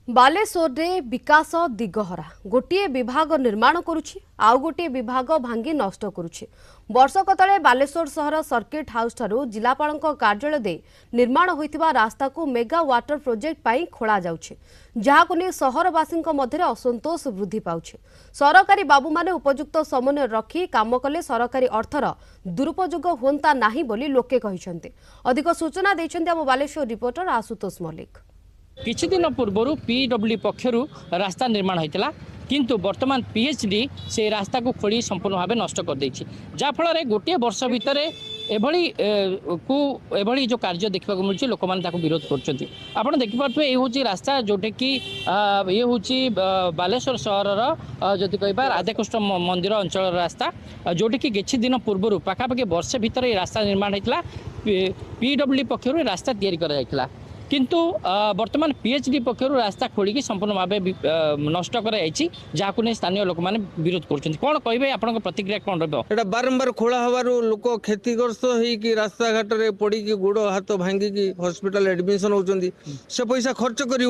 बालेश्वर रे विकास दिगहरा गोटे विभाग निर्माण करुछि आउ गोटे विभाग भांगी नष्ट करुछि। वर्षक तले बालेश्वर सहर सर्किट हाउस ठारू जिलापालक कार्यालय दे निर्माण होइतिबा रास्ता को मेगा वाटर प्रोजेक्ट पाई खोला जाउछि, जहाको नै सहरवासी मध्य असंतोष वृद्धि पाउछि। सरकारी बाबू माने उपयुक्त समन्वय रखी काम कले सरकारी अर्थर दुरुपयोग होंता नाही बोली लोके कहिसंते। अधिक सूचना दैछन्ते हम बालेश्वर रिपोर्टर आशुतोष मल्लिक। किछि दिन पूर्व पीडब्ल्यू पक्षर रास्ता निर्माण होता किंतु वर्तमान पीएचडी से रास्ता को खोली संपूर्ण भाव नष्ट कर देछि, जाफल गोटे वर्ष भितर एभली जो कार्य देखा मिलूँ लोक मैंने विरोध कर देखिपे ये हूँ रास्ता जोटे कि ये हूँ बालेश्वर सहर जदि कह राधाकृष्ण मंदिर अंचल रास्ता जोटे कि किछि दिन पूर्व पाखापाखि वर्षे भितर ये रास्ता निर्माण होता पीडब्ल्यू पक्षर रास्ता तैयारी करा किंतु वर्तमान पीएचडी पक्षर रास्ता खोलिकी संपूर्ण भाव नष्ट कर स्थानीय लोक मैंने विरोध कर कहे आपण प्रतिक्रिया कौन रहा बारंबार खोला हबार लोक क्षतिग्रस्त होगी रास्ता घाट पड़ी गोड़ हाथ भांगिकी हॉस्पिटल एडमिशन होती से पैसा खर्च कर